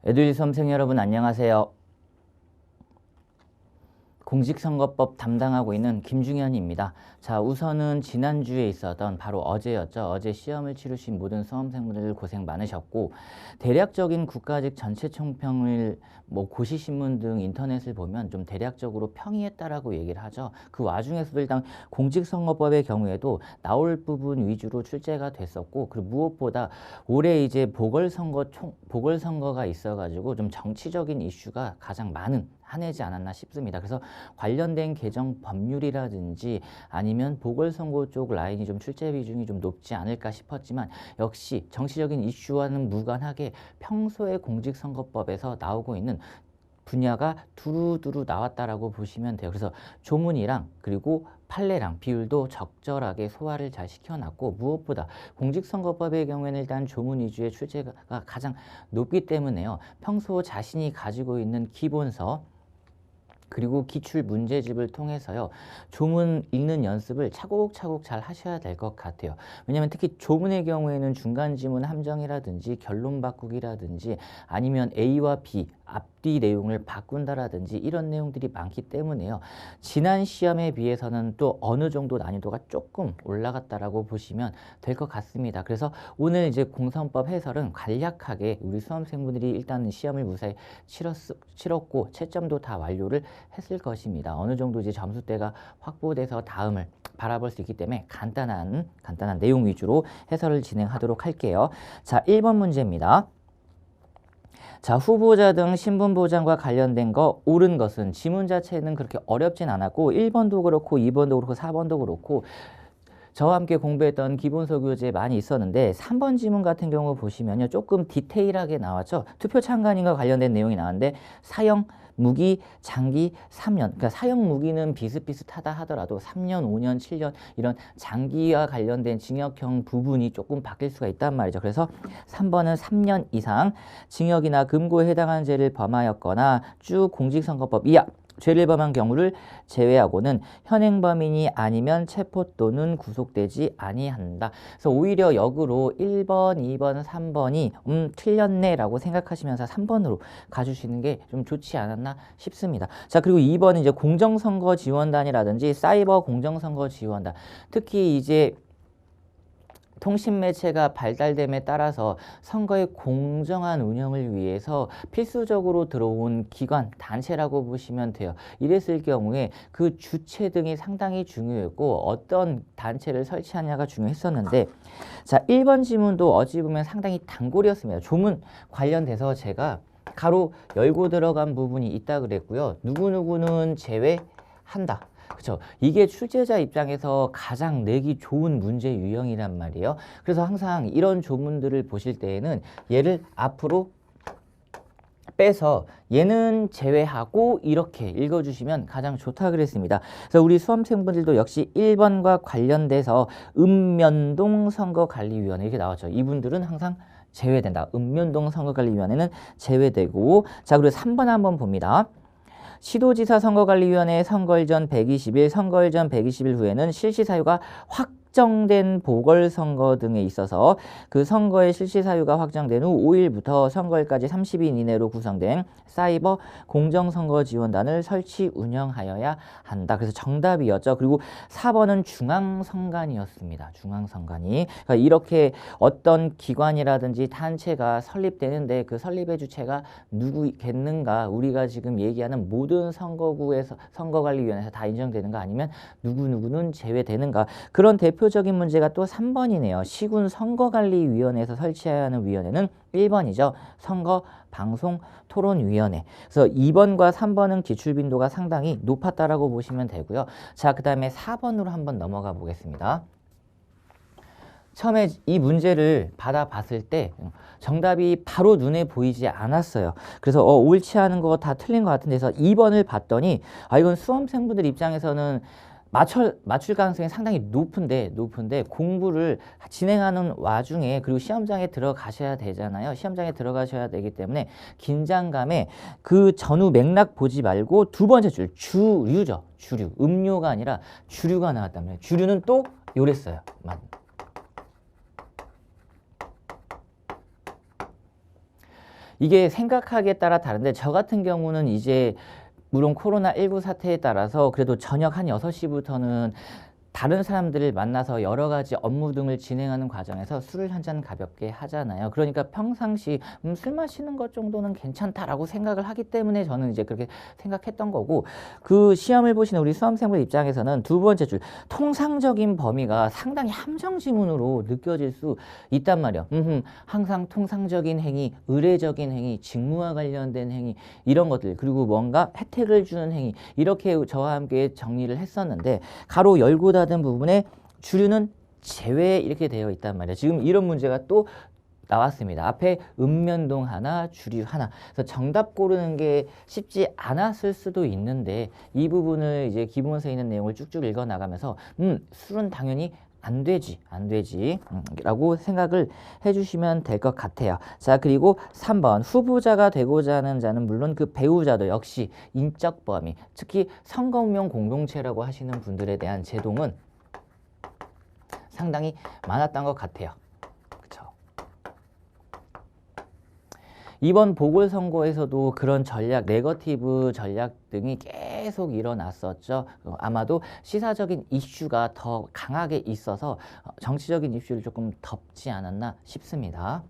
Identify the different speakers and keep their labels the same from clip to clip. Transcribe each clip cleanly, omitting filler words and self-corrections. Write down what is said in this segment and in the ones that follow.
Speaker 1: 에듀윌 수험생 여러분 안녕하세요. 공직선거법 담당하고 있는 김중현입니다. 자, 우선은 지난주에 있었던 바로 어제였죠. 어제 시험을 치르신 모든 수험생분들 고생 많으셨고, 대략적인 국가직 전체 총평을 고시신문 등 인터넷을 보면 좀 대략적으로 평이했다라고 얘기를 하죠. 그 와중에서도 일단 공직선거법의 경우에도 나올 부분 위주로 출제가 됐었고, 그리고 무엇보다 올해 이제 보궐선거가 있어가지고 좀 정치적인 이슈가 가장 많은 한 해지 않았나 싶습니다. 그래서 관련된 개정 법률이라든지 아니면 보궐선거 쪽 라인이 좀 출제 비중이 좀 높지 않을까 싶었지만 역시 정치적인 이슈와는 무관하게 평소에 공직선거법에서 나오고 있는 분야가 두루두루 나왔다라고 보시면 돼요. 그래서 조문이랑 그리고 판례랑 비율도 적절하게 소화를 잘 시켜놨고, 무엇보다 공직선거법의 경우에는 일단 조문 위주의 출제가 가장 높기 때문에요. 평소 자신이 가지고 있는 기본서 그리고 기출 문제집을 통해서요, 조문 읽는 연습을 차곡차곡 잘 하셔야 될 것 같아요. 왜냐하면 특히 조문의 경우에는 중간 지문 함정이라든지 결론 바꾸기라든지 아니면 A와 B 앞뒤 내용을 바꾼다라든지 이런 내용들이 많기 때문에요. 지난 시험에 비해서는 또 어느 정도 난이도가 조금 올라갔다라고 보시면 될 것 같습니다. 그래서 오늘 이제 공선법 해설은 간략하게 우리 수험생분들이 일단 시험을 무사히 치렀고 채점도 다 완료를 했을 것입니다. 어느 정도 이제 점수대가 확보돼서 다음을 바라볼 수 있기 때문에 간단한 내용 위주로 해설을 진행하도록 할게요. 자, 1번 문제입니다. 자, 후보자 등 신분 보장과 관련된 거 옳은 것은 지문 자체는 그렇게 어렵진 않았고 1번도 그렇고 2번도 그렇고 4번도 그렇고 저와 함께 공부했던 기본서 교재 많이 있었는데 3번 지문 같은 경우 보시면요, 조금 디테일하게 나왔죠. 투표 참관인과 관련된 내용이 나왔는데 사형, 무기, 장기, 3년. 그러니까 사형, 무기는 비슷비슷하다 하더라도 3년, 5년, 7년 이런 장기와 관련된 징역형 부분이 조금 바뀔 수가 있단 말이죠. 그래서 3번은 3년 이상 징역이나 금고에 해당하는 죄를 범하였거나 쭉 공직선거법 이하 죄를 범한 경우를 제외하고는 현행범인이 아니면 체포 또는 구속되지 아니한다. 그래서 오히려 역으로 1번, 2번, 3번이 틀렸네 라고 생각하시면서 3번으로 가주시는 게 좀 좋지 않았나 싶습니다. 자, 그리고 2번은 이제 공정선거 지원단이라든지 사이버 공정선거 지원단, 특히 이제 통신매체가 발달됨에 따라서 선거의 공정한 운영을 위해서 필수적으로 들어온 기관, 단체라고 보시면 돼요. 이랬을 경우에 그 주체 등이 상당히 중요했고 어떤 단체를 설치하냐가 중요했었는데, 자, 1번 지문도 어찌 보면 상당히 단골이었습니다. 조문 관련돼서 제가 가로 열고 들어간 부분이 있다 그랬고요. 누구누구는 제외한다. 그렇죠. 이게 출제자 입장에서 가장 내기 좋은 문제 유형이란 말이에요. 그래서 항상 이런 조문들을 보실 때에는 얘를 앞으로 빼서 얘는 제외하고 이렇게 읽어주시면 가장 좋다 그랬습니다. 그래서 우리 수험생분들도 역시 1번과 관련돼서 읍면동 선거관리위원회 이렇게 나왔죠. 이분들은 항상 제외된다. 읍면동 선거관리위원회는 제외되고, 자, 그리고 3번 한번 봅니다. 시도지사 선거관리위원회 선거일 전 120일, 선거일 전 120일 후에는 실시 사유가 확정된 보궐선거 등에 있어서 그 선거의 실시 사유가 확정된 후 5일부터 선거일까지 30일 이내로 구성된 사이버 공정선거지원단을 설치 운영하여야 한다. 그래서 정답이었죠. 그리고 4번은 중앙선관위였습니다. 중앙선관위. 그러니까 이렇게 어떤 기관이라든지 단체가 설립되는데 그 설립의 주체가 누구겠는가? 우리가 지금 얘기하는 모든 선거구에서 선거관리위원회에서 다 인정되는가 아니면 누구누구는 제외되는가? 그런 대표적인 문제가 또 3번이네요. 시군 선거관리위원회에서 설치해야 하는 위원회는 1번이죠. 선거방송토론위원회. 그래서 2번과 3번은 기출 빈도가 상당히 높았다라고 보시면 되고요. 자, 그 다음에 4번으로 한번 넘어가 보겠습니다. 처음에 이 문제를 받아봤을 때 정답이 바로 눈에 보이지 않았어요. 그래서 옳지 않은 거 다 틀린 것 같은데 해서 2번을 봤더니 이건 수험생분들 입장에서는 맞출 가능성이 상당히 높은데 공부를 진행하는 와중에 그리고 시험장에 들어가셔야 되잖아요. 시험장에 들어가셔야 되기 때문에 긴장감에 그 전후 맥락 보지 말고 두 번째 줄 주류죠. 주류. 음료가 아니라 주류가 나왔다면 주류는 또 요랬어요. 이게 생각하기에 따라 다른데 저 같은 경우는 이제 물론 코로나19 사태에 따라서 그래도 저녁 한 6시부터는 다른 사람들을 만나서 여러 가지 업무 등을 진행하는 과정에서 술을 한 잔 가볍게 하잖아요. 그러니까 평상시 술 마시는 것 정도는 괜찮다라고 생각을 하기 때문에 저는 이제 그렇게 생각했던 거고, 그 시험을 보시는 우리 수험생들 입장에서는 두 번째 줄 통상적인 범위가 상당히 함정 지문으로 느껴질 수 있단 말이에요. 항상 통상적인 행위, 의례적인 행위, 직무와 관련된 행위, 이런 것들, 그리고 뭔가 혜택을 주는 행위, 이렇게 저와 함께 정리를 했었는데 가로 열고 닫은 부분에 주류는 제외 이렇게 되어 있단 말이에요. 지금 이런 문제가 또 나왔습니다. 앞에 읍면동 하나, 주류 하나. 그래서 정답 고르는 게 쉽지 않았을 수도 있는데 이 부분을 이제 기본서에 있는 내용을 쭉쭉 읽어 나가면서 술은 당연히 안 되지 라고 생각을 해주시면 될 것 같아요. 자, 그리고 3번 후보자가 되고자 하는 자는 물론 그 배우자도 역시 인적 범위, 특히 선거운영 공동체라고 하시는 분들에 대한 제동은 상당히 많았던 것 같아요. 그쵸? 이번 보궐선거에서도 그런 전략, 네거티브 전략 등이 계속 일어났었죠. 아마도 시사적인 이슈가 더 강하게 있어서 정치적인 이슈를 조금 덮지 않았나 싶습니다.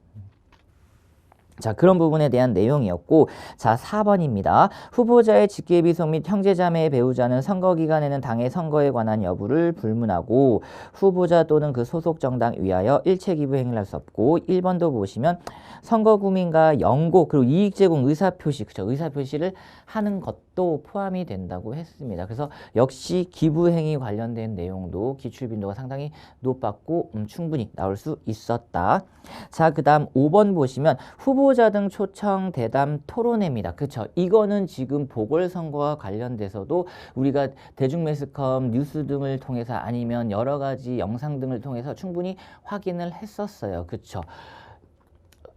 Speaker 1: 자, 그런 부분에 대한 내용이었고, 자, 4번입니다. 후보자의 직계비속 및 형제자매의 배우자는 선거 기간에는 당의 선거에 관한 여부를 불문하고 후보자 또는 그 소속 정당 위하여 일체 기부 행위를 할 수 없고, 1번도 보시면 선거 구민과 연고 그리고 이익 제공 의사표시, 그쵸? 의사표시를 하는 것도 포함이 된다고 했습니다. 그래서 역시 기부 행위 관련된 내용도 기출 빈도가 상당히 높았고 충분히 나올 수 있었다. 자, 그 다음 5번 보시면 후보자 등 초청 대담 토론회입니다. 그쵸? 이거는 지금 보궐선거와 관련돼서도 우리가 대중매스컴 뉴스 등을 통해서 아니면 여러 가지 영상 등을 통해서 충분히 확인을 했었어요. 그쵸?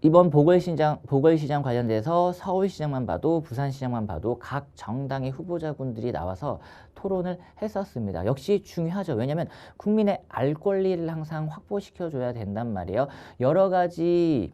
Speaker 1: 이번 보궐시장 관련돼서 서울시장만 봐도 부산시장만 봐도 각 정당의 후보자분들이 나와서 토론을 했었습니다. 역시 중요하죠. 왜냐하면 국민의 알 권리를 항상 확보시켜줘야 된단 말이에요. 여러 가지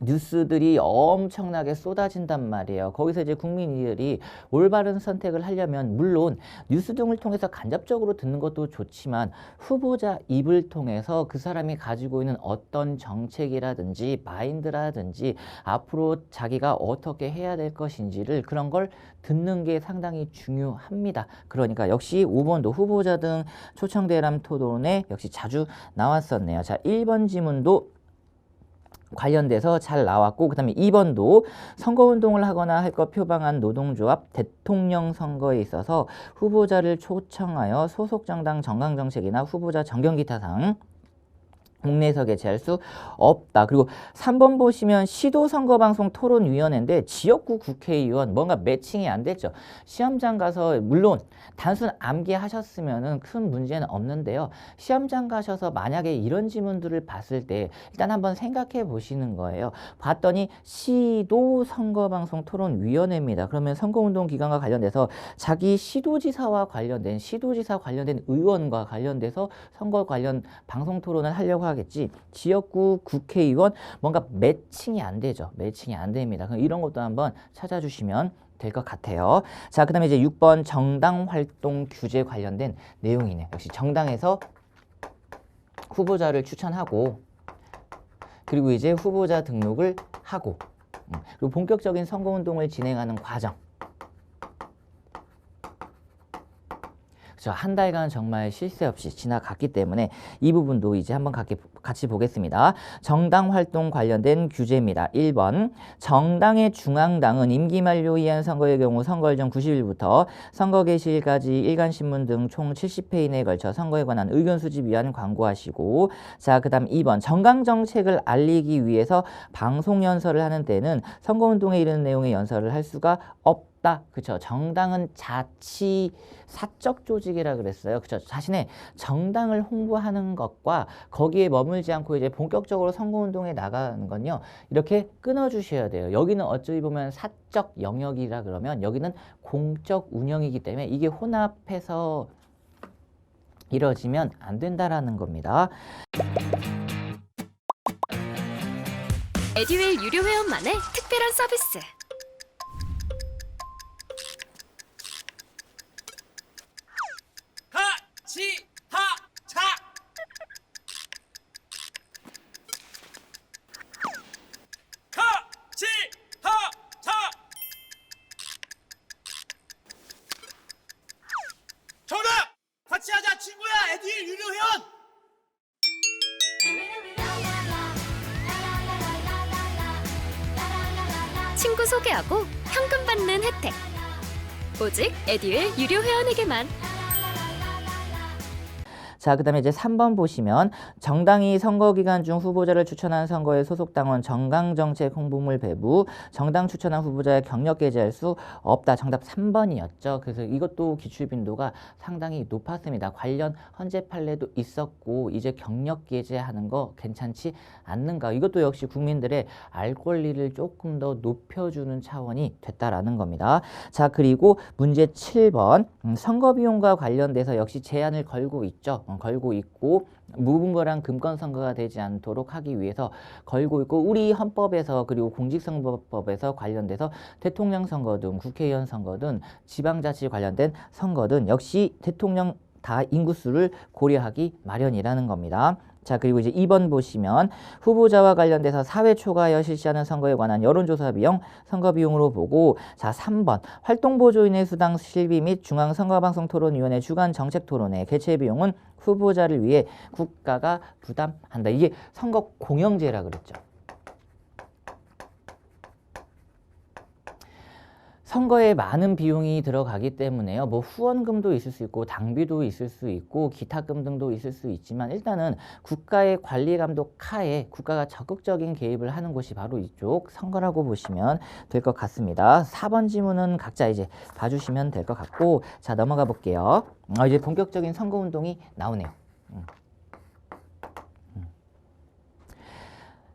Speaker 1: 뉴스들이 엄청나게 쏟아진단 말이에요. 거기서 이제 국민들이 올바른 선택을 하려면 물론 뉴스 등을 통해서 간접적으로 듣는 것도 좋지만 후보자 입을 통해서 그 사람이 가지고 있는 어떤 정책이라든지 마인드라든지 앞으로 자기가 어떻게 해야 될 것인지를 그런 걸 듣는 게 상당히 중요합니다. 그러니까 역시 5번도 후보자 등 초청 대담 토론에 역시 자주 나왔었네요. 자, 1번 지문도 관련돼서 잘 나왔고, 그 다음에 2번도 선거운동을 하거나 할 것 표방한 노동조합 대통령 선거에 있어서 후보자를 초청하여 소속정당 정강정책이나 후보자 정경기타 상 국내에서 개최할 수 없다. 그리고 3번 보시면 시도선거방송 토론위원회인데 지역구 국회의원 뭔가 매칭이 안 됐죠. 시험장 가서 물론 단순 암기하셨으면 큰 문제는 없는데요. 시험장 가셔서 만약에 이런 지문들을 봤을 때 일단 한번 생각해 보시는 거예요. 봤더니 시도선거방송 토론위원회입니다. 그러면 선거운동 기간과 관련돼서 자기 시도지사 관련된 의원과 관련돼서 선거 관련 방송 토론을 하려고 하겠지. 지역구 국회의원 뭔가 매칭이 안 되죠. 매칭이 안 됩니다. 그럼 이런 것도 한번 찾아주시면 될 것 같아요. 자, 그 다음에 이제 6번 정당 활동 규제 관련된 내용이네. 역시 정당에서 후보자를 추천하고 그리고 이제 후보자 등록을 하고 그리고 본격적인 선거운동을 진행하는 과정. 한 달간 정말 쉴 새 없이 지나갔기 때문에 이 부분도 이제 한번 같이 보겠습니다. 정당 활동 관련된 규제입니다. 1번 정당의 중앙당은 임기 만료 이한 선거의 경우 선거일 전 90일부터 선거 개시일까지 일간신문 등 총 70회 이내에 걸쳐 선거에 관한 의견 수집 위한 광고하시고, 자, 그 다음 2번 정강정책을 알리기 위해서 방송 연설을 하는 때는 선거운동에 이르는 내용의 연설을 할 수가 없다. 그쵸? 정당은 자치 사적 조직이라 그랬어요. 그쵸? 자신의 정당을 홍보하는 것과 거기에 머물지 않고 이제 본격적으로 선거운동에 나가는 건요. 이렇게 끊어주셔야 돼요. 여기는 어찌 보면 사적 영역이라 그러면 여기는 공적 운영이기 때문에 이게 혼합해서 이루어지면 안 된다라는 겁니다.
Speaker 2: 에듀윌 유료 회원만의 특별한 서비스.
Speaker 3: 하치하차 하치하차 정답! 같이 하자 친구야 에듀윌 유료 회원!
Speaker 2: 친구 소개하고 현금 받는 혜택. 오직 에듀윌 유료 회원에게만.
Speaker 1: 자, 그 다음에 이제 3번 보시면 정당이 선거기간 중 후보자를 추천한 선거의 소속당원 정강정책 홍보물 배부, 정당 추천한 후보자의 경력 게재할 수 없다. 정답 3번이었죠. 그래서 이것도 기출빈도가 상당히 높았습니다. 관련 헌재 판례도 있었고 이제 경력 게재하는 거 괜찮지 않는가. 이것도 역시 국민들의 알 권리를 조금 더 높여주는 차원이 됐다라는 겁니다. 자, 그리고 문제 7번 선거비용과 관련돼서 역시 제한을 걸고 있죠. 걸고 있고 무분별한 금권 선거가 되지 않도록 하기 위해서 걸고 있고 우리 헌법에서 그리고 공직선거법에서 관련돼서 대통령 선거 등 국회의원 선거 등 지방자치 관련된 선거 등 역시 대통령 다 인구수를 고려하기 마련이라는 겁니다. 자, 그리고 이제 2번 보시면 후보자와 관련돼서 사회 초과하여 실시하는 선거에 관한 여론조사 비용 선거비용으로 보고, 자 3번 활동보조인의 수당 실비 및 중앙선거방송토론위원회 주간 정책토론회 개최 비용은 후보자를 위해 국가가 부담한다. 이게 선거 공영제라 그랬죠. 선거에 많은 비용이 들어가기 때문에요. 뭐 후원금도 있을 수 있고 당비도 있을 수 있고 기타금 등도 있을 수 있지만 일단은 국가의 관리 감독 하에 국가가 적극적인 개입을 하는 곳이 바로 이쪽 선거라고 보시면 될 것 같습니다. 4번 지문은 각자 이제 봐주시면 될 것 같고, 자 넘어가 볼게요. 이제 본격적인 선거운동이 나오네요.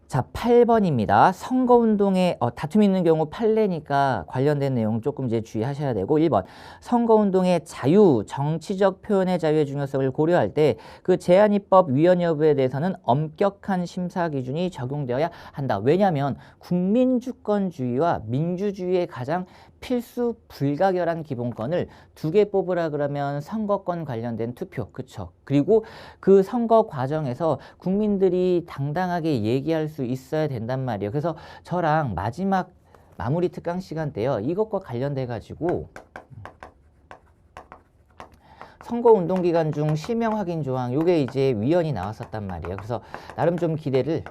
Speaker 1: 자, 8번입니다. 선거운동에 다툼이 있는 경우 판례니까 관련된 내용 조금 이제 주의하셔야 되고, 1번 선거운동의 자유, 정치적 표현의 자유의 중요성을 고려할 때 그 제한입법 위헌 여부에 대해서는 엄격한 심사 기준이 적용되어야 한다. 왜냐하면 국민주권주의와 민주주의의 가장 필수 불가결한 기본권을 두 개 뽑으라 그러면 선거권 관련된 투표, 그쵸? 그리고 그 선거 과정에서 국민들이 당당하게 얘기할 수 있어야 된단 말이에요. 그래서 저랑 마지막 마무리 특강 시간 때요, 이것과 관련돼 가지고 선거운동 기간 중 실명 확인 조항, 요게 이제 위헌이 나왔었단 말이에요. 그래서 나름 좀 기대를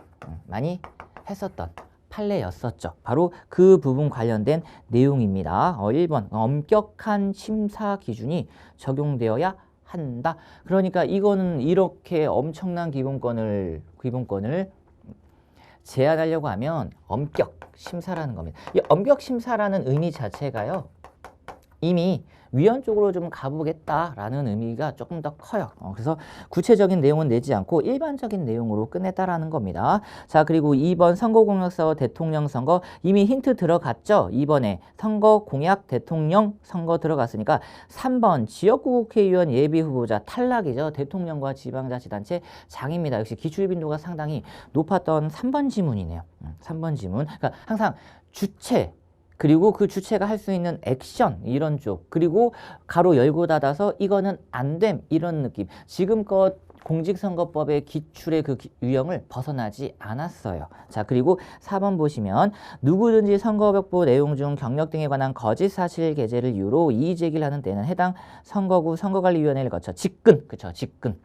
Speaker 1: 많이 했었던 판례였었죠. 바로 그 부분 관련된 내용입니다. 1번 엄격한 심사 기준이 적용되어야 한다. 그러니까 이거는 이렇게 엄청난 기본권을 제한하려고 하면 엄격 심사라는 겁니다. 이 엄격 심사라는 의미 자체가요, 이미 위헌 쪽으로 좀 가보겠다라는 의미가 조금 더 커요. 그래서 구체적인 내용은 내지 않고 일반적인 내용으로 끝냈다라는 겁니다. 자, 그리고 2번 선거공약서 대통령 선거 이미 힌트 들어갔죠. 2번에 선거공약 대통령 선거 들어갔으니까 3번 지역구 국회의원 예비후보자 탈락이죠. 대통령과 지방자치단체 장입니다. 역시 기출빈도가 상당히 높았던 3번 지문이네요. 3번 지문. 그러니까 항상 주체, 그리고 그 주체가 할 수 있는 액션, 이런 쪽, 그리고 가로 열고 닫아서 이거는 안 됨, 이런 느낌. 지금껏 공직선거법의 기출의 그 유형을 벗어나지 않았어요. 자, 그리고 4번 보시면 누구든지 선거벽보 내용 중 경력 등에 관한 거짓 사실 게재를 이유로 이의 제기를 하는 때는 해당 선거구 선거관리위원회를 거쳐 직근, 그쵸, 직근.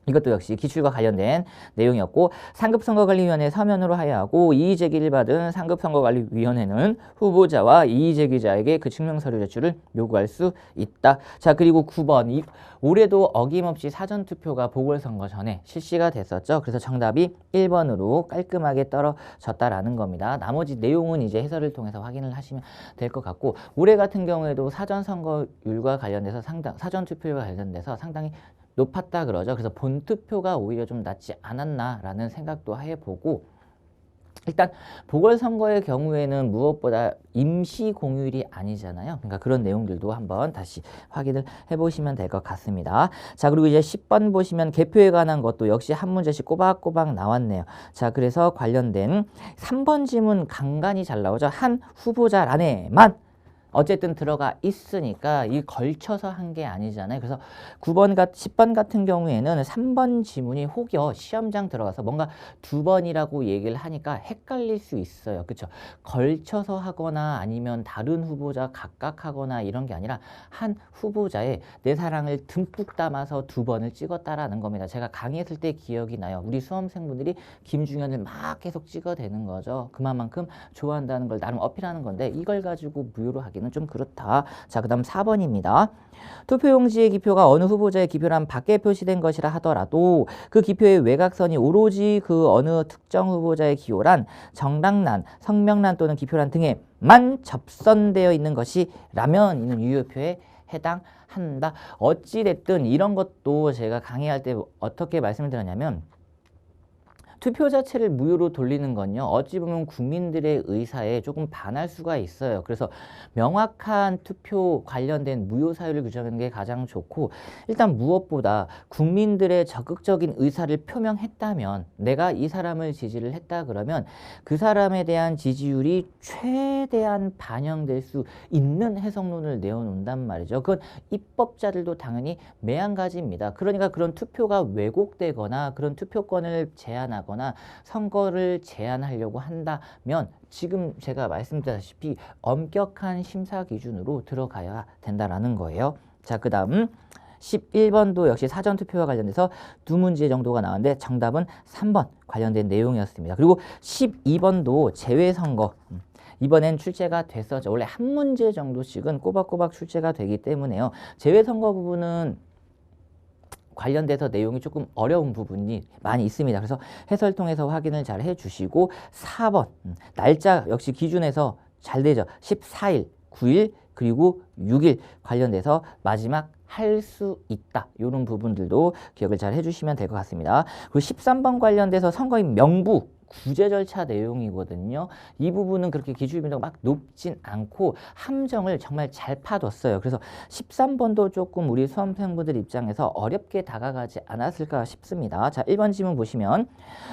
Speaker 1: 이것도 역시 기출과 관련된 내용이었고, 상급선거관리위원회 서면으로 하야하고 이의제기를 받은 상급선거관리위원회는 후보자와 이의제기자에게 그 증명서류 제출을 요구할 수 있다. 자, 그리고 9번 올해도 어김없이 사전투표가 보궐선거 전에 실시가 됐었죠. 그래서 정답이 1번으로 깔끔하게 떨어졌다라는 겁니다. 나머지 내용은 이제 해설을 통해서 확인을 하시면 될 것 같고, 올해 같은 경우에도 사전선거율과 관련돼서 사전투표율과 관련돼서 상당히 높았다 그러죠. 그래서 본투표가 오히려 좀 낫지 않았나라는 생각도 해보고, 일단 보궐선거의 경우에는 무엇보다 임시 공휴일이 아니잖아요. 그러니까 그런 내용들도 한번 다시 확인을 해보시면 될 것 같습니다. 자, 그리고 이제 10번 보시면 개표에 관한 것도 역시 한 문제씩 꼬박꼬박 나왔네요. 자, 그래서 관련된 3번 지문 간간히 잘 나오죠. 한 후보자란에만 어쨌든 들어가 있으니까 이 걸쳐서 한 게 아니잖아요. 그래서 10번 같은 경우에는 3번 지문이 혹여 시험장 들어가서 뭔가 2번이라고 얘기를 하니까 헷갈릴 수 있어요. 그렇죠? 걸쳐서 하거나 아니면 다른 후보자 각각 하거나 이런 게 아니라 한 후보자의 내 사랑을 듬뿍 담아서 2번을 찍었다라는 겁니다. 제가 강의했을 때 기억이 나요. 우리 수험생분들이 김중현을 막 계속 찍어대는 거죠. 그만큼 좋아한다는 걸 나름 어필하는 건데 이걸 가지고 무효로 하기는 좀 그렇다. 자, 그 다음 4번입니다. 투표용지의 기표가 어느 후보자의 기표란 밖에 표시된 것이라 하더라도 그 기표의 외곽선이 오로지 그 어느 특정 후보자의 기호란, 정당란, 성명란 또는 기표란 등에만 접선되어 있는 것이라면 이는 유효표에 해당한다. 어찌됐든 이런 것도 제가 강의할 때 어떻게 말씀을 드렸냐면 투표 자체를 무효로 돌리는 건요. 어찌 보면 국민들의 의사에 조금 반할 수가 있어요. 그래서 명확한 투표 관련된 무효 사유를 규정하는 게 가장 좋고 일단 무엇보다 국민들의 적극적인 의사를 표명했다면 내가 이 사람을 지지를 했다 그러면 그 사람에 대한 지지율이 최대한 반영될 수 있는 해석론을 내어놓는단 말이죠. 그건 입법자들도 당연히 매한가지입니다. 그러니까 그런 투표가 왜곡되거나 그런 투표권을 제한하거나 선거를 제한하려고 한다면 지금 제가 말씀드렸다시피 엄격한 심사 기준으로 들어가야 된다라는 거예요. 자, 그 다음 11번도 역시 사전투표와 관련돼서 2문제 정도가 나왔는데 정답은 3번 관련된 내용이었습니다. 그리고 12번도 재외선거 이번엔 출제가 됐었죠. 원래 한 문제 정도씩은 꼬박꼬박 출제가 되기 때문에요. 재외선거 부분은 관련돼서 내용이 조금 어려운 부분이 많이 있습니다. 그래서 해설 통해서 확인을 잘 해주시고 4번 날짜 역시 기준에서 잘 되죠. 14일, 9일 그리고 6일 관련돼서 마지막 할 수 있다. 이런 부분들도 기억을 잘 해주시면 될 것 같습니다. 그리고 13번 관련돼서 선거인 명부 구제 절차 내용이거든요. 이 부분은 그렇게 기출 빈도가 막 높진 않고 함정을 정말 잘 파뒀어요. 그래서 13번도 조금 우리 수험생분들 입장에서 어렵게 다가가지 않았을까 싶습니다. 자, 1번 지문 보시면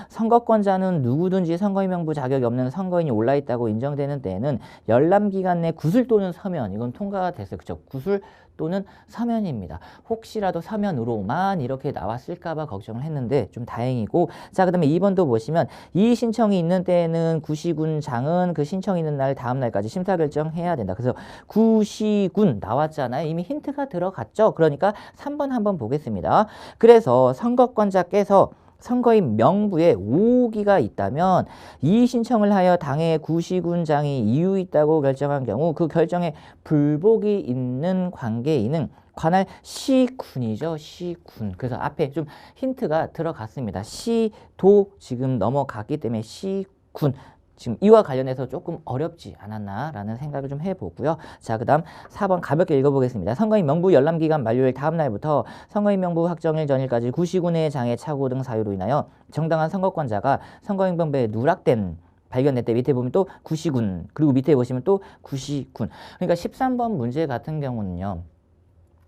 Speaker 1: 선거권자는 누구든지 선거인 명부 자격이 없는 선거인이 올라있다고 인정되는 때에는 열람기간 내 구술 또는 서면 이건 통과가 됐어요. 그렇죠? 구술 또는 서면입니다. 혹시라도 서면으로만 이렇게 나왔을까 봐 걱정을 했는데 좀 다행이고 자, 그 다음에 2번도 보시면 이 신청이 있는 때에는 구시군장은 그 신청이 있는 날 다음 날까지 심사 결정해야 된다. 그래서 구시군 나왔잖아요. 이미 힌트가 들어갔죠. 그러니까 3번 한번 보겠습니다. 그래서 선거권자께서 선거인 명부에 오기가 있다면 이 신청을 하여 당의 구시군장이 이유 있다고 결정한 경우 그 결정에 불복이 있는 관계인은 관할 시군이죠. 시군. 그래서 앞에 좀 힌트가 들어갔습니다. 시도 지금 넘어갔기 때문에 시군. 지금 이와 관련해서 조금 어렵지 않았나라는 생각을 좀 해보고요. 자, 그 다음 4번 가볍게 읽어보겠습니다. 선거인 명부 열람기간 만료일 다음 날부터 선거인 명부 확정일 전일까지 구시군의 장애 착오 등 사유로 인하여 정당한 선거권자가 선거인 명부에 누락된 발견될 때 밑에 보면 또 구시군 그리고 밑에 보시면 또 구시군. 그러니까 13번 문제 같은 경우는요.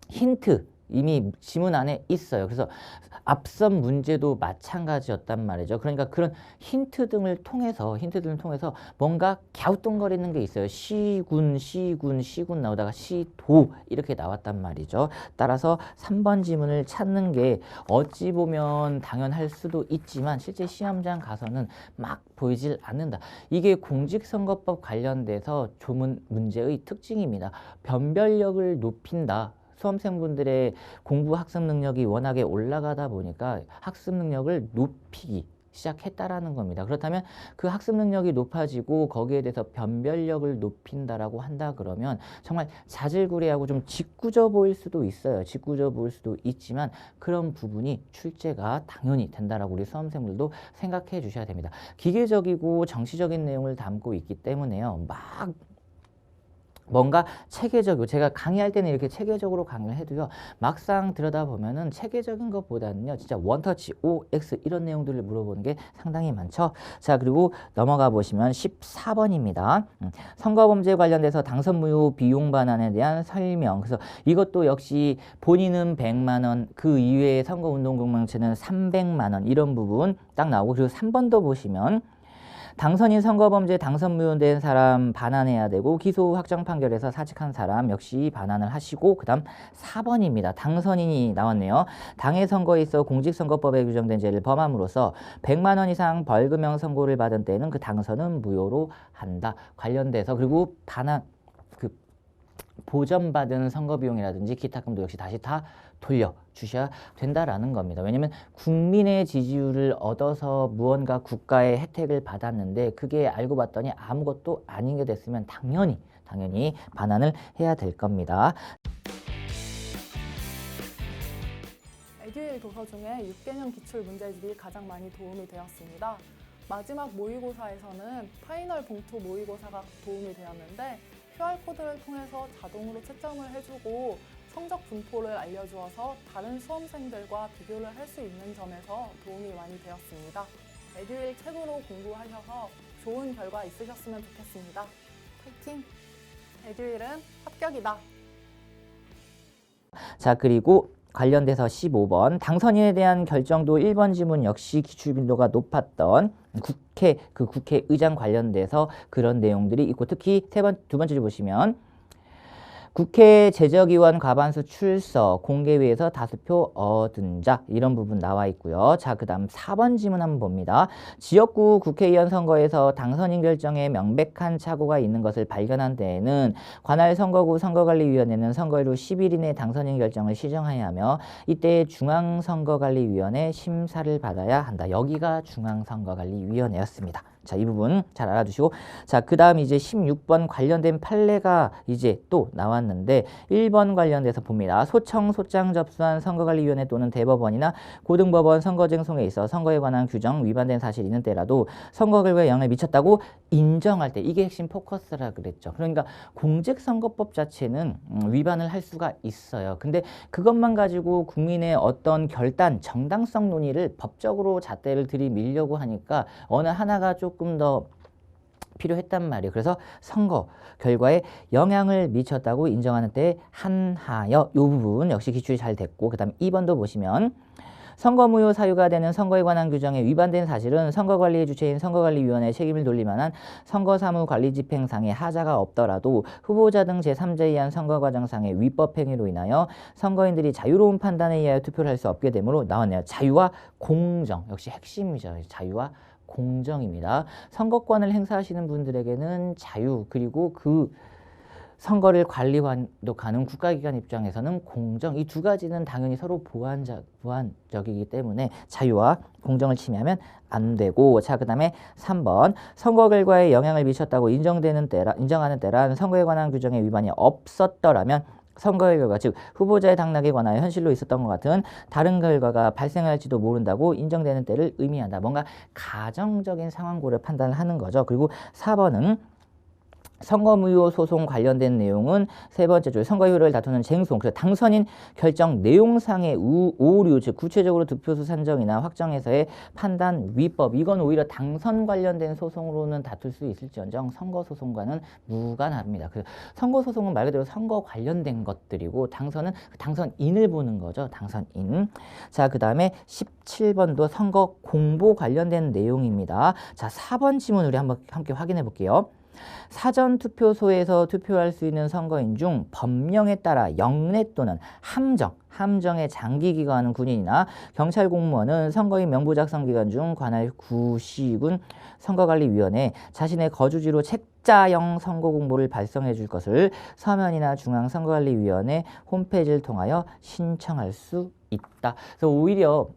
Speaker 1: 힌트 이미 지문 안에 있어요. 그래서 앞선 문제도 마찬가지였단 말이죠. 그러니까 그런 힌트 등을 통해서 뭔가 갸우뚱거리는 게 있어요. 시군 나오다가 시도 이렇게 나왔단 말이죠. 따라서 3번 지문을 찾는 게 어찌 보면 당연할 수도 있지만 실제 시험장 가서는 막 보이질 않는다. 이게 공직선거법 관련돼서 조문 문제의 특징입니다. 변별력을 높인다. 수험생분들의 공부 학습 능력이 워낙에 올라가다 보니까 학습 능력을 높이기 시작했다라는 겁니다. 그렇다면 그 학습 능력이 높아지고 거기에 대해서 변별력을 높인다라고 한다 그러면 정말 자질구레하고 좀 짓궂어 보일 수도 있어요. 짓궂어 보일 수도 있지만 그런 부분이 출제가 당연히 된다라고 우리 수험생들도 생각해 주셔야 됩니다. 기계적이고 정치적인 내용을 담고 있기 때문에요. 막 뭔가 체계적이고 제가 강의할 때는 이렇게 체계적으로 강의를 해도요. 막상 들여다보면은 체계적인 것보다는요. 진짜 원터치, OX 이런 내용들을 물어보는 게 상당히 많죠. 자, 그리고 넘어가 보시면 14번입니다. 선거범죄 관련돼서 당선 무효 비용 반환에 대한 설명. 그래서 이것도 역시 본인은 100만 원, 그 이외의 선거운동공명체는 300만 원 이런 부분 딱 나오고 그리고 3번도 보시면 당선인 선거범죄 당선 무효된 사람 반환해야 되고 기소 후 확정 판결에서 사직한 사람 역시 반환을 하시고 그 다음 4번입니다. 당선인이 나왔네요. 당해 선거에 있어 공직선거법에 규정된 죄를 범함으로써 100만 원 이상 벌금형 선고를 받은 때는 그 당선은 무효로 한다. 관련돼서 그리고 반환 보전받은 선거비용이라든지 기타금도 역시 다시 다 돌려주셔야 된다라는 겁니다. 왜냐하면 국민의 지지율을 얻어서 무언가 국가의 혜택을 받았는데 그게 알고 봤더니 아무것도 아닌 게 됐으면 당연히 반환을 해야 될 겁니다.
Speaker 4: 에듀윌 도서 중에 6개년 기출 문제집이 가장 많이 도움이 되었습니다. 마지막 모의고사에서는 파이널 봉투 모의고사가 도움이 되었는데 QR코드를 통해서 자동으로 채점을 해주고 성적 분포를 알려주어서 다른 수험생들과 비교를 할 수 있는 점에서 도움이 많이 되었습니다. 에듀윌 책으로 공부하셔서 좋은 결과 있으셨으면 좋겠습니다. 파이팅! 에듀윌은 합격이다!
Speaker 1: 자, 그리고 관련돼서 15번 당선인에 대한 결정도 1번 지문 역시 기출 빈도가 높았던 국회의장 관련돼서 그런 내용들이 있고 특히 두 번째 줄 보시면 국회 제적의원 과반수 출석, 공개회에서 다수표 얻은 자 이런 부분 나와 있고요. 자, 그 다음 4번 지문 한번 봅니다. 지역구 국회의원 선거에서 당선인 결정에 명백한 착오가 있는 것을 발견한 때에는 관할 선거구 선거관리위원회는 선거일 후 10일 이내 당선인 결정을 시정해야 하며 이때 중앙선거관리위원회 심사를 받아야 한다. 여기가 중앙선거관리위원회였습니다. 자, 이 부분 잘 알아두시고 자, 그 다음 이제 16번 관련된 판례가 이제 또 나왔는데 1번 관련돼서 봅니다. 소청, 소장 접수한 선거관리위원회 또는 대법원이나 고등법원 선거쟁송에 있어 선거에 관한 규정 위반된 사실이 있는 때라도 선거 결과에 영향을 미쳤다고 인정할 때 이게 핵심 포커스라 그랬죠. 그러니까 공직선거법 자체는 위반을 할 수가 있어요. 근데 그것만 가지고 국민의 어떤 결단, 정당성 논의를 법적으로 잣대를 들이밀려고 하니까 어느 하나가 조금 더 필요했단 말이에요. 그래서 선거 결과에 영향을 미쳤다고 인정하는 때 한하여 이 부분 역시 기출이 잘 됐고 그 다음 2번도 보시면 선거 무효 사유가 되는 선거에 관한 규정에 위반된 사실은 선거관리의 주체인 선거관리위원회에 책임을 돌릴 만한 선거사무관리 집행상의 하자가 없더라도 후보자 등 제3자에 의한 선거과정상의 위법행위로 인하여 선거인들이 자유로운 판단에 의하여 투표를 할 수 없게 되므로 나왔네요. 자유와 공정 역시 핵심이죠. 자유와 공정입니다. 선거권을 행사하시는 분들에게는 자유 그리고 그 선거를 관리하는 국가기관 입장에서는 공정 이 두 가지는 당연히 서로 보완적이기 때문에 자유와 공정을 침해하면 안 되고 자, 그 다음에 3번 선거 결과에 영향을 미쳤다고 인정하는 때란 선거에 관한 규정의 위반이 없었더라면 선거의 결과 즉 후보자의 당락에 관하여 현실로 있었던 것 같은 다른 결과가 발생할지도 모른다고 인정되는 때를 의미한다. 뭔가 가정적인 상황고를 판단을 하는 거죠. 그리고 4번은 선거무효 소송 관련된 내용은 세 번째 줄 선거효력을 다투는 쟁송 그래서 당선인 결정 내용상의 오류 즉 구체적으로 득표수 산정이나 확정에서의 판단 위법 이건 오히려 당선 관련된 소송으로는 다툴 수 있을지언정 선거소송과는 무관합니다. 그 선거소송은 말 그대로 선거 관련된 것들이고 당선은 당선인을 보는 거죠. 당선인. 자, 그 다음에 17번도 선거 공보 관련된 내용입니다. 자, 4번 지문 우리 한번 함께 확인해 볼게요. 사전투표소에서 투표할 수 있는 선거인 중 법령에 따라 영내 또는 함정에 장기 기거하는 군인이나 경찰 공무원은 선거인 명부 작성 기간 중 관할 구시군 선거관리위원회에 자신의 거주지로 책자형 선거 공보를 발송해 줄 것을 서면이나 중앙선거관리위원회 홈페이지를 통하여 신청할 수 있다. 그래서 오히려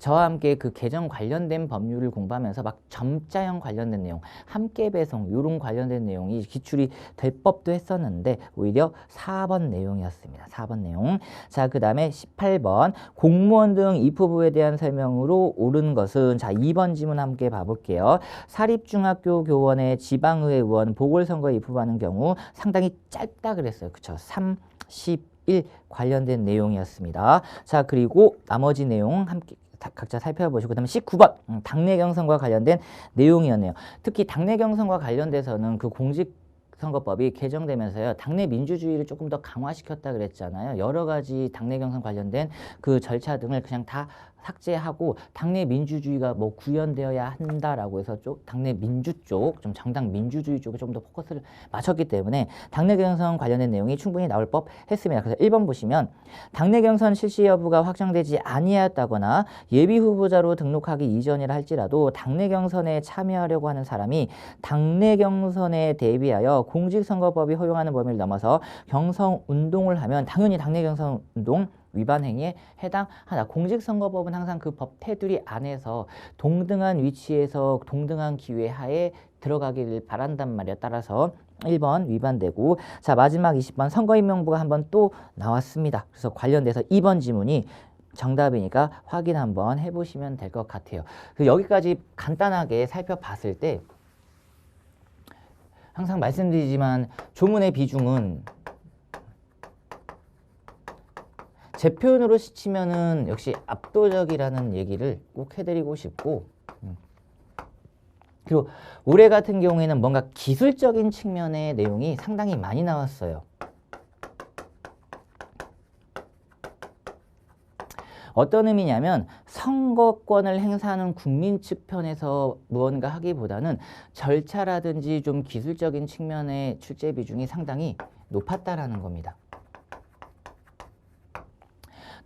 Speaker 1: 저와 함께 그 개정 관련된 법률을 공부하면서 막 점자형 관련된 내용, 함께 배송 이런 관련된 내용이 기출이 될 법도 했었는데 오히려 4번 내용이었습니다. 4번 내용. 자, 그 다음에 18번 공무원 등 입후보에 대한 설명으로 옳은 것은 자 2번 지문 함께 봐볼게요. 사립중학교 교원의 지방의회 의원 보궐선거에 입후보하는 경우 상당히 짧다 그랬어요. 그쵸? 31 관련된 내용이었습니다. 자, 그리고 나머지 내용 함께 각자 살펴보시고 그다음에 19번 당내 경선과 관련된 내용이었네요. 특히 당내 경선과 관련돼서는 그 공직선거법이 개정되면서요. 당내 민주주의를 조금 더 강화시켰다 그랬잖아요. 여러 가지 당내 경선 관련된 그 절차 등을 그냥 다 삭제하고 당내 민주주의가 뭐 구현되어야 한다라고 해서 당내 민주 쪽, 좀 정당 민주주의 쪽에 좀 더 포커스를 맞췄기 때문에 당내 경선 관련된 내용이 충분히 나올 법 했습니다. 그래서 1번 보시면 당내 경선 실시 여부가 확정되지 아니하였다거나 예비 후보자로 등록하기 이전이라 할지라도 당내 경선에 참여하려고 하는 사람이 당내 경선에 대비하여 공직선거법이 허용하는 범위를 넘어서 경선 운동을 하면 당연히 당내 경선 운동 위반 행위에 해당하다. 공직선거법은 항상 그 법 테두리 안에서 동등한 위치에서 동등한 기회 하에 들어가기를 바란단 말이야. 따라서 1번 위반되고 자 마지막 20번 선거인명부가 한번 또 나왔습니다. 그래서 관련돼서 2번 지문이 정답이니까 확인 한번 해보시면 될 것 같아요. 여기까지 간단하게 살펴봤을 때 항상 말씀드리지만 조문의 비중은 제 표현으로 시치면은 역시 압도적이라는 얘기를 꼭 해드리고 싶고 그리고 올해 같은 경우에는 뭔가 기술적인 측면의 내용이 상당히 많이 나왔어요. 어떤 의미냐면 선거권을 행사하는 국민 측 편에서 무언가 하기보다는 절차라든지 좀 기술적인 측면의 출제 비중이 상당히 높았다라는 겁니다.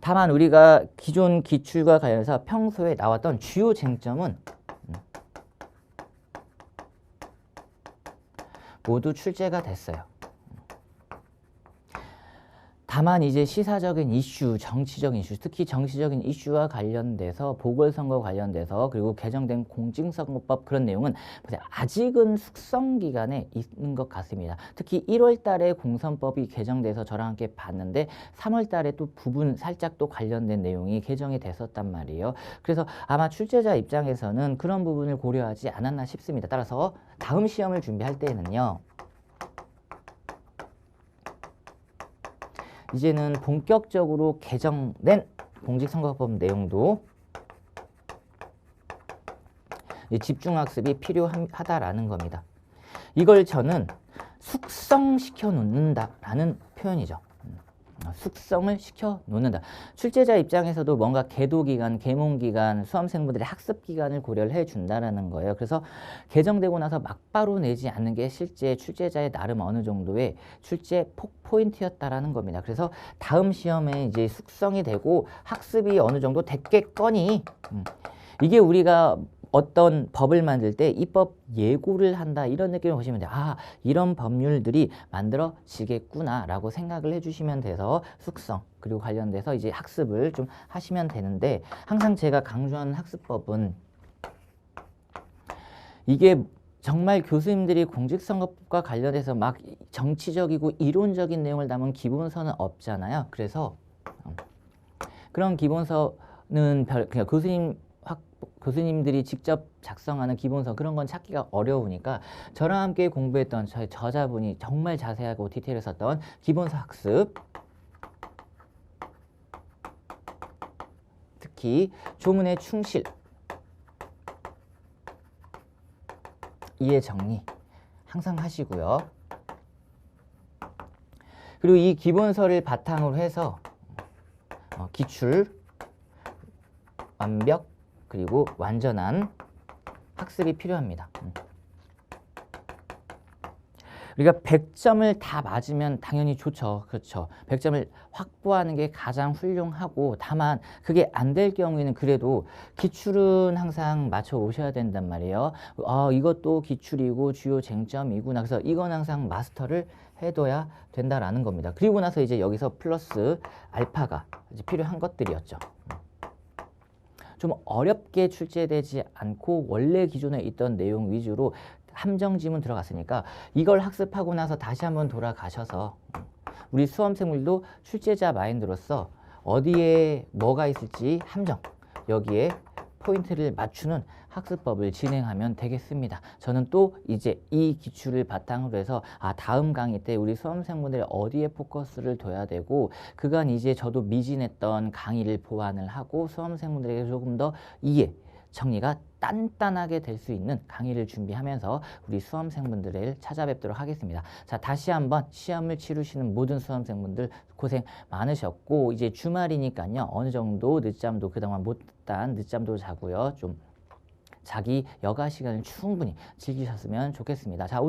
Speaker 1: 다만 우리가 기존 기출과 관련해서 평소에 나왔던 주요 쟁점은 모두 출제가 됐어요. 다만 이제 시사적인 이슈, 정치적인 이슈, 특히 정치적인 이슈와 관련돼서 보궐선거 관련돼서 그리고 개정된 공직선거법 그런 내용은 아직은 숙성 기간에 있는 것 같습니다. 특히 1월 달에 공선법이 개정돼서 저랑 함께 봤는데 3월 달에 또 부분 살짝 또 관련된 내용이 개정이 됐었단 말이에요. 그래서 아마 출제자 입장에서는 그런 부분을 고려하지 않았나 싶습니다. 따라서 다음 시험을 준비할 때에는요. 이제는 본격적으로 개정된 공직선거법 내용도 집중학습이 필요하다라는 겁니다. 이걸 저는 숙성시켜 놓는다라는 표현이죠. 숙성을 시켜 놓는다. 출제자 입장에서도 뭔가 계도기간, 개몽기간, 수험생분들의 학습기간을 고려를 해준다라는 거예요. 그래서 개정되고 나서 막바로 내지 않는 게 실제 출제자의 나름 어느 정도의 출제 포인트였다라는 겁니다. 그래서 다음 시험에 이제 숙성이 되고 학습이 어느 정도 됐겠거니 이게 우리가 어떤 법을 만들 때 입법 예고를 한다 이런 느낌을 보시면 돼요. 아, 이런 법률들이 만들어지겠구나 라고 생각을 해주시면 돼서 숙성 그리고 관련돼서 이제 학습을 좀 하시면 되는데 항상 제가 강조하는 학습법은 이게 정말 교수님들이 공직선거법과 관련해서 막 정치적이고 이론적인 내용을 담은 기본서는 없잖아요. 그래서 그런 기본서는 그냥 교수님들이 직접 작성하는 기본서 그런 건 찾기가 어려우니까 저랑 함께 공부했던 저희 저자분이 정말 자세하고 디테일했었던 기본서 학습 특히 조문의 충실 이해 정리 항상 하시고요. 그리고 이 기본서를 바탕으로 해서 기출, 완벽, 그리고 완전한 학습이 필요합니다. 우리가 100점을 다 맞으면 당연히 좋죠. 그렇죠. 100점을 확보하는 게 가장 훌륭하고 다만 그게 안 될 경우에는 그래도 기출은 항상 맞춰 오셔야 된단 말이에요. 이것도 기출이고 주요 쟁점이구나. 그래서 이건 항상 마스터를 해둬야 된다라는 겁니다. 그리고 나서 이제 여기서 플러스 알파가 이제 필요한 것들이었죠. 좀 어렵게 출제되지 않고 원래 기존에 있던 내용 위주로 함정 지문 들어갔으니까 이걸 학습하고 나서 다시 한번 돌아가셔서 우리 수험생들도 출제자 마인드로서 어디에 뭐가 있을지 함정 여기에 포인트를 맞추는 학습법을 진행하면 되겠습니다. 저는 또 이제 이 기출을 바탕으로 해서 다음 강의 때 우리 수험생분들이 어디에 포커스를 둬야 되고 그간 이제 저도 미진했던 강의를 보완을 하고 수험생분들에게 조금 더 이해 정리가 단단하게 될 수 있는 강의를 준비하면서 우리 수험생분들을 찾아뵙도록 하겠습니다. 자, 다시 한번 시험을 치르시는 모든 수험생분들 고생 많으셨고 이제 주말이니까요. 어느 정도 늦잠도 그동안 못한 늦잠도 자고요. 좀 자기 여가 시간을 충분히 즐기셨으면 좋겠습니다. 자,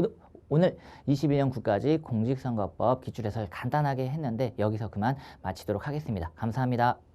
Speaker 1: 오늘 21년 국가직 공직선거법 기출 해설 간단하게 했는데 여기서 그만 마치도록 하겠습니다. 감사합니다.